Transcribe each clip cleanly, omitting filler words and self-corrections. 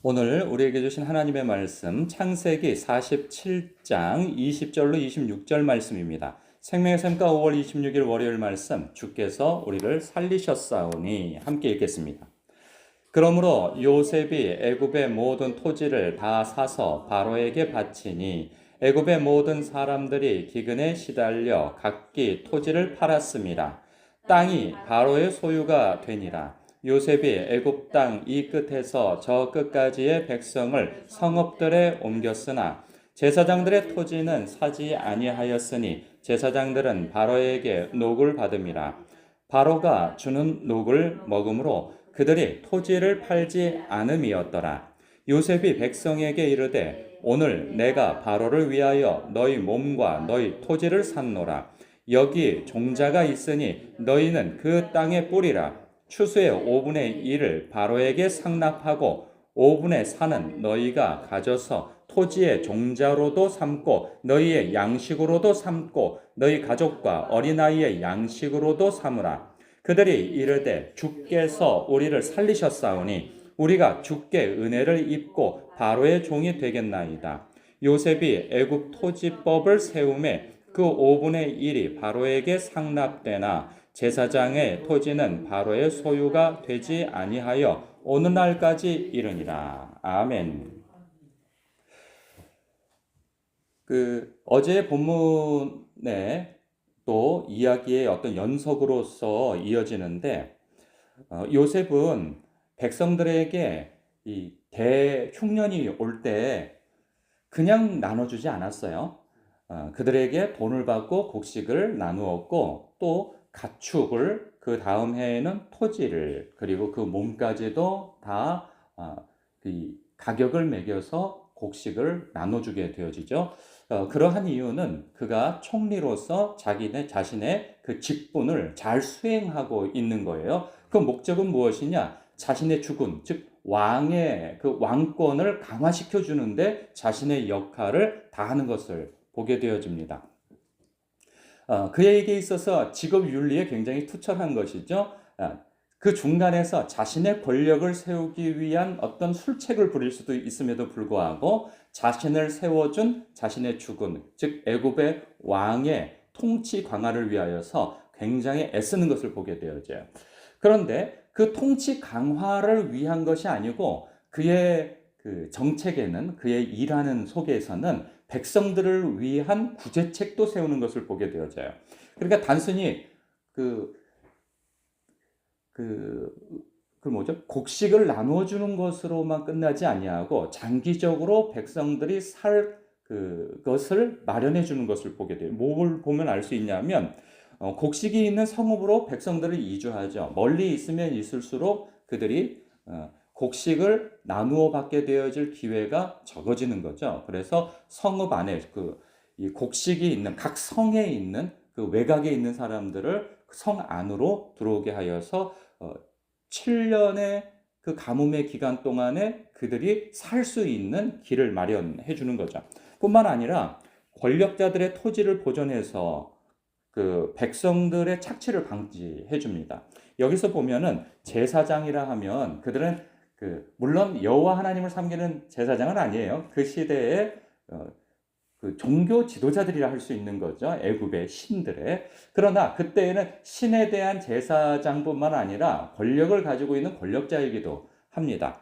오늘 우리에게 주신 하나님의 말씀 창세기 47장 20절로 26절 말씀입니다. 생명의 샘가 5월 26일 월요일 말씀 주께서 우리를 살리셨사오니 함께 읽겠습니다. 그러므로 요셉이 애굽의 모든 토지를 다 사서 바로에게 바치니 애굽의 모든 사람들이 기근에 시달려 각기 토지를 팔았습니다. 땅이 바로의 소유가 되니라. 요셉이 애굽 땅 이 끝에서 저 끝까지의 백성을 성읍들에 옮겼으나 제사장들의 토지는 사지 아니하였으니 제사장들은 바로에게 녹을 받음이라. 바로가 주는 녹을 먹음으로 그들이 토지를 팔지 않음이었더라. 요셉이 백성에게 이르되 오늘 내가 바로를 위하여 너희 몸과 너희 토지를 샀노라. 여기 종자가 있으니 너희는 그 땅의 뿌리라. 추수의 5분의 1을 바로에게 상납하고 5분의 4는 너희가 가져서 토지의 종자로도 삼고 너희의 양식으로도 삼고 너희 가족과 어린아이의 양식으로도 삼으라. 그들이 이르되 주께서 우리를 살리셨사오니 우리가 주께 은혜를 입고 바로의 종이 되겠나이다. 요셉이 애굽 토지법을 세우매 그 5분의 1이 바로에게 상납되나 제사장의 토지는 바로의 소유가 되지 아니하여 오늘날까지 이르니라. 아멘. 어제 본문에 또 이야기의 어떤 연속으로서 이어지는데 요셉은 백성들에게 이 대흉년이 올 때 그냥 나눠주지 않았어요. 그들에게 돈을 받고 곡식을 나누었고 또 가축을 그 다음 해에는 토지를 그리고 그 몸까지도 다 가격을 매겨서 곡식을 나눠주게 되어지죠. 그러한 이유는 그가 총리로서 자신의 그 직분을 잘 수행하고 있는 거예요. 그 목적은 무엇이냐? 자신의 주군, 즉 왕의 그 왕권을 강화시켜 주는데 자신의 역할을 다하는 것을 보게 되어집니다. 그에게 있어서 직업 윤리에 굉장히 투철한 것이죠. 그 중간에서 자신의 권력을 세우기 위한 어떤 술책을 부릴 수도 있음에도 불구하고 자신을 세워준 자신의 주군, 즉 애굽의 왕의 통치 강화를 위하여서 굉장히 애쓰는 것을 보게 되어져요. 그런데 그 통치 강화를 위한 것이 아니고 그의 그 정책에는 그의 일하는 속에서는 백성들을 위한 구제책도 세우는 것을 보게 되어져요. 그러니까 단순히 곡식을 나누어 주는 것으로만 끝나지 아니하고 장기적으로 백성들이 살 그것을 마련해 주는 것을 보게 돼요. 뭘 보면 알 수 있냐면 곡식이 있는 성읍으로 백성들을 이주하죠. 멀리 있으면 있을수록 그들이 곡식을 나누어 받게 되어질 기회가 적어지는 거죠. 그래서 성읍 안에 이 곡식이 있는 각 성에 있는 그 외곽에 있는 사람들을 성 안으로 들어오게 하여서 7년의 그 가뭄의 기간 동안에 그들이 살 수 있는 길을 마련해 주는 거죠. 뿐만 아니라 권력자들의 토지를 보존해서 그 백성들의 착취를 방지해 줍니다. 여기서 보면은 제사장이라 하면 그들은 물론 여호와 하나님을 섬기는 제사장은 아니에요. 그 시대에 그 종교 지도자들이라 할 수 있는 거죠. 애굽의 신들의. 그러나 그때에는 신에 대한 제사장뿐만 아니라 권력을 가지고 있는 권력자이기도 합니다.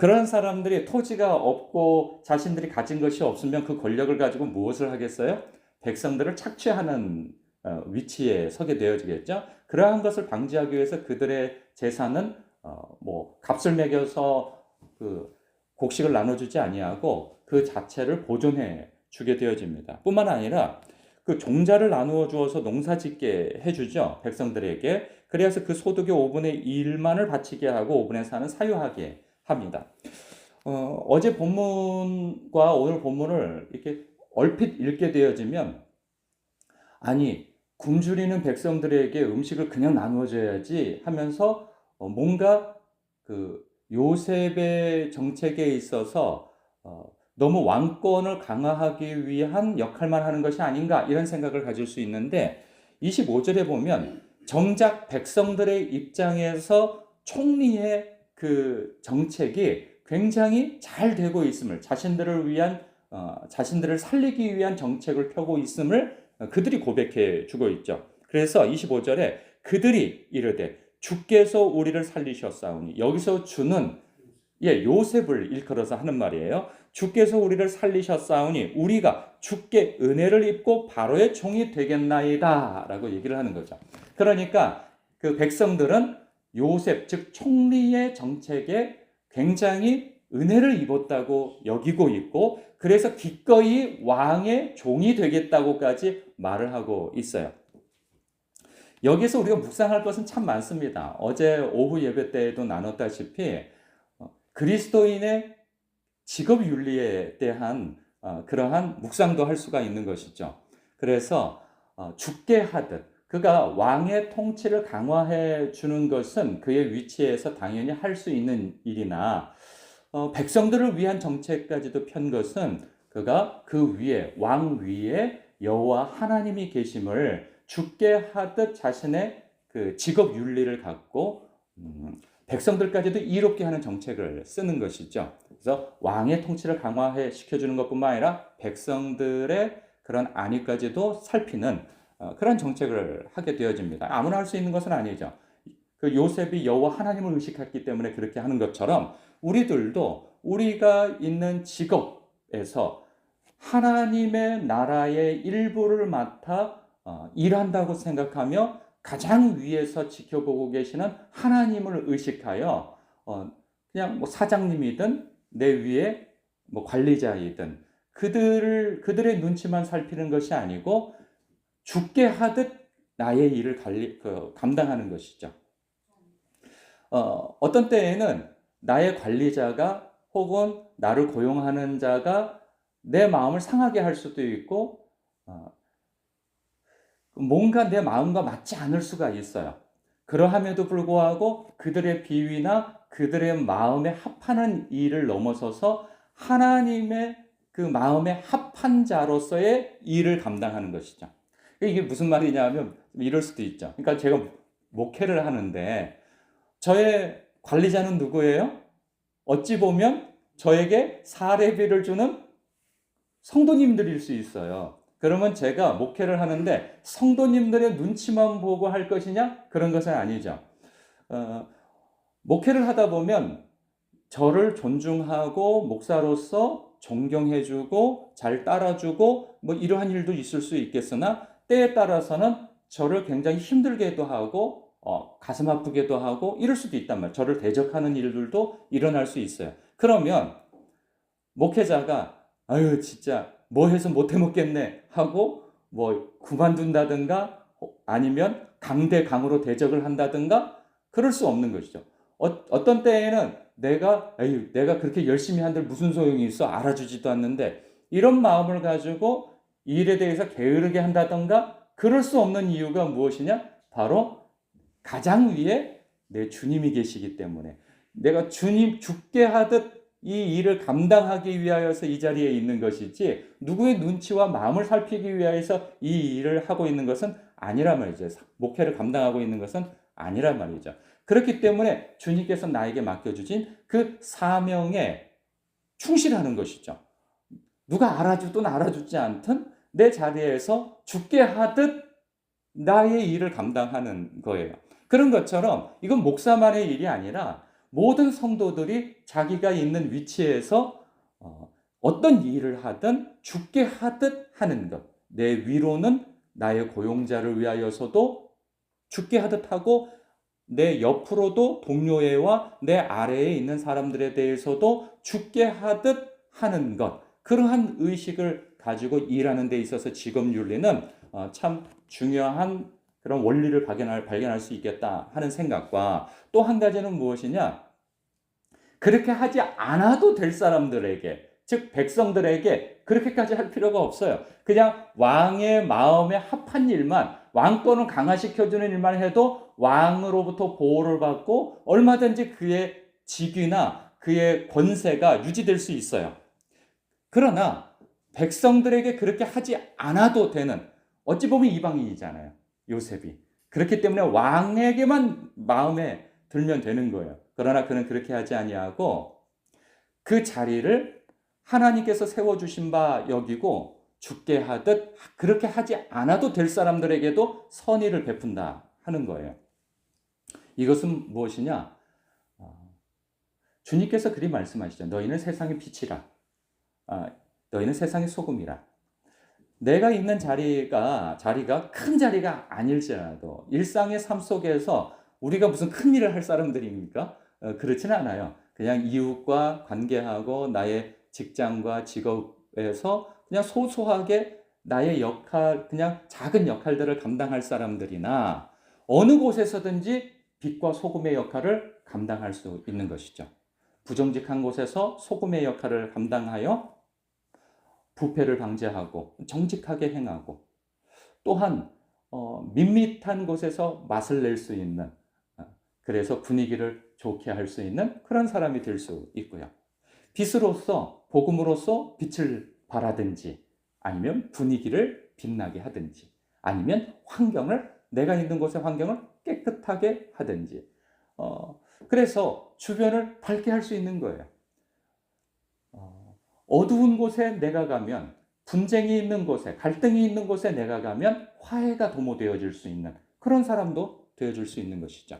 그런 사람들이 토지가 없고 자신들이 가진 것이 없으면 그 권력을 가지고 무엇을 하겠어요? 백성들을 착취하는 위치에 서게 되어지겠죠. 그러한 것을 방지하기 위해서 그들의 재산은 값을 매겨서 그 곡식을 나눠주지 아니하고 그 자체를 보존해 주게 되어집니다. 뿐만 아니라 그 종자를 나누어 주어서 농사 짓게 해주죠. 백성들에게. 그래서 그 소득의 5분의 1만을 바치게 하고 5분의 4는 사유하게 합니다. 어제 본문과 오늘 본문을 이렇게 얼핏 읽게 되어지면 아니 굶주리는 백성들에게 음식을 그냥 나누어줘야지 하면서 뭔가 그 요셉의 정책에 있어서 너무 왕권을 강화하기 위한 역할만 하는 것이 아닌가 이런 생각을 가질 수 있는데 25절에 보면 정작 백성들의 입장에서 총리의 그 정책이 굉장히 잘 되고 있음을, 자신들을 살리기 위한 정책을 펴고 있음을 그들이 고백해 주고 있죠. 그래서 25절에 그들이 이르되 주께서 우리를 살리셨사오니, 여기서 주는 요셉을 일컬어서 하는 말이에요. 주께서 우리를 살리셨사오니 우리가 주께 은혜를 입고 바로의 종이 되겠나이다 라고 얘기를 하는 거죠. 그러니까 그 백성들은 요셉, 즉 총리의 정책에 굉장히 은혜를 입었다고 여기고 있고, 그래서 기꺼이 왕의 종이 되겠다고까지 말을 하고 있어요. 여기서 우리가 묵상할 것은 참 많습니다. 어제 오후 예배 때에도 나눴다시피 그리스도인의 직업 윤리에 대한 그러한 묵상도 할 수가 있는 것이죠. 그래서 죽게 하듯 그가 왕의 통치를 강화해 주는 것은 그의 위치에서 당연히 할 수 있는 일이나, 백성들을 위한 정책까지도 편 것은 그가 그 위에, 왕 위에 여호와 하나님이 계심을 죽게 하듯 자신의 그 직업 윤리를 갖고 백성들까지도 이롭게 하는 정책을 쓰는 것이죠. 그래서 왕의 통치를 강화해 시켜주는 것뿐만 아니라 백성들의 그런 안위까지도 살피는 그런 정책을 하게 되어집니다. 아무나 할 수 있는 것은 아니죠. 그 요셉이 여호와 하나님을 의식했기 때문에 그렇게 하는 것처럼 우리들도 우리가 있는 직업에서 하나님의 나라의 일부를 맡아 일한다고 생각하며 가장 위에서 지켜보고 계시는 하나님을 의식하여 그냥 뭐 사장님이든 내 위에 뭐 관리자이든 그들의 눈치만 살피는 것이 아니고 죽게 하듯 나의 일을 감당하는 것이죠. 어떤 때에는 나의 관리자가 혹은 나를 고용하는 자가 내 마음을 상하게 할 수도 있고 뭔가 내 마음과 맞지 않을 수가 있어요. 그러함에도 불구하고 그들의 비위나 그들의 마음에 합하는 일을 넘어서서 하나님의 그 마음에 합한 자로서의 일을 감당하는 것이죠. 이게 무슨 말이냐면 이럴 수도 있죠. 그러니까 제가 목회를 하는데 저의 관리자는 누구예요? 어찌 보면 저에게 사례비를 주는 성도님들일 수 있어요. 그러면 제가 목회를 하는데 성도님들의 눈치만 보고 할 것이냐? 그런 것은 아니죠. 목회를 하다 보면 저를 존중하고 목사로서 존경해주고 잘 따라주고 뭐 이러한 일도 있을 수 있겠으나, 때에 따라서는 저를 굉장히 힘들게도 하고 가슴 아프게도 하고 이럴 수도 있단 말이에요. 저를 대적하는 일들도 일어날 수 있어요. 그러면 목회자가 아유 진짜 뭐 해서 못 해먹겠네 하고 뭐 그만둔다든가 아니면 강대강으로 대적을 한다든가 그럴 수 없는 것이죠. 어떤 때에는 내가 그렇게 열심히 한들 무슨 소용이 있어, 알아주지도 않는데, 이런 마음을 가지고 일에 대해서 게으르게 한다든가 그럴 수 없는 이유가 무엇이냐? 바로 가장 위에 내 주님이 계시기 때문에, 내가 주님 죽게 하듯 이 일을 감당하기 위하여서 이 자리에 있는 것이지 누구의 눈치와 마음을 살피기 위하여서 이 일을 하고 있는 것은 아니란 말이죠. 목회를 감당하고 있는 것은 아니란 말이죠. 그렇기 때문에 주님께서 나에게 맡겨주신 그 사명에 충실하는 것이죠. 누가 알아주든 알아주지 않든 내 자리에서 죽게 하듯 나의 일을 감당하는 거예요. 그런 것처럼 이건 목사만의 일이 아니라 모든 성도들이 자기가 있는 위치에서 어떤 일을 하든 죽게 하듯 하는 것. 내 위로는 나의 고용자를 위하여서도 죽게 하듯 하고, 내 옆으로도 동료애와 내 아래에 있는 사람들에 대해서도 죽게 하듯 하는 것. 그러한 의식을 가지고 일하는 데 있어서 직업윤리는 참 중요한 그런 원리를 발견할 수 있겠다 하는 생각과, 또 한 가지는 무엇이냐? 그렇게 하지 않아도 될 사람들에게, 즉 백성들에게 그렇게까지 할 필요가 없어요. 그냥 왕의 마음에 합한 일만, 왕권을 강화시켜주는 일만 해도 왕으로부터 보호를 받고 얼마든지 그의 직위나 그의 권세가 유지될 수 있어요. 그러나 백성들에게 그렇게 하지 않아도 되는, 어찌 보면 이방인이잖아요, 요셉이. 그렇기 때문에 왕에게만 마음에 들면 되는 거예요. 그러나 그는 그렇게 하지 아니하고 그 자리를 하나님께서 세워주신 바 여기고 죽게 하듯 그렇게 하지 않아도 될 사람들에게도 선의를 베푼다 하는 거예요. 이것은 무엇이냐? 주님께서 그리 말씀하시죠. 너희는 세상의 빛이라. 너희는 세상의 소금이라. 내가 있는 자리가 큰 자리가 아닐지라도 일상의 삶 속에서 우리가 무슨 큰 일을 할 사람들입니까? 그렇지는 않아요. 그냥 이웃과 관계하고 나의 직장과 직업에서 그냥 소소하게 나의 역할, 그냥 작은 역할들을 감당할 사람들이나 어느 곳에서든지 빛과 소금의 역할을 감당할 수 있는 것이죠. 부정직한 곳에서 소금의 역할을 감당하여 부패를 방지하고 정직하게 행하고 또한 밋밋한 곳에서 맛을 낼 수 있는 그래서 분위기를 좋게 할 수 있는 그런 사람이 될 수 있고요. 빛으로서 복음으로서 빛을 발하든지 아니면 분위기를 빛나게 하든지 아니면 내가 있는 곳의 환경을 깨끗하게 하든지 그래서 주변을 밝게 할 수 있는 거예요. 어두운 곳에 내가 가면 분쟁이 있는 곳에 갈등이 있는 곳에 내가 가면 화해가 도모되어질 수 있는 그런 사람도 되어줄 수 있는 것이죠.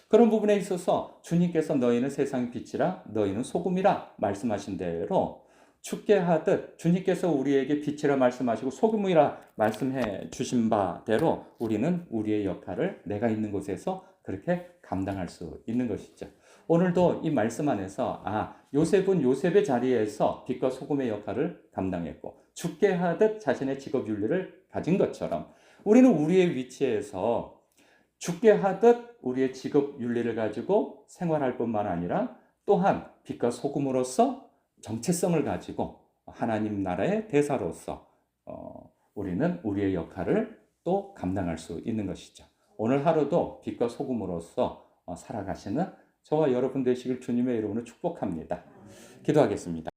그런 부분에 있어서 주님께서 너희는 세상의 빛이라 너희는 소금이라 말씀하신 대로 죽게 하듯 주님께서 우리에게 빛이라 말씀하시고 소금이라 말씀해 주신 바대로 우리는 우리의 역할을 내가 있는 곳에서 그렇게 감당할 수 있는 것이죠. 오늘도 이 말씀 안에서 요셉은 요셉의 자리에서 빛과 소금의 역할을 감당했고 죽게 하듯 자신의 직업 윤리를 가진 것처럼 우리는 우리의 위치에서 죽게 하듯 우리의 직업 윤리를 가지고 생활할 뿐만 아니라 또한 빛과 소금으로서 정체성을 가지고 하나님 나라의 대사로서 우리는 우리의 역할을 또 감당할 수 있는 것이죠. 오늘 하루도 빛과 소금으로서 살아가시는 저와 여러분 되시길 주님의 이름으로 축복합니다. 기도하겠습니다.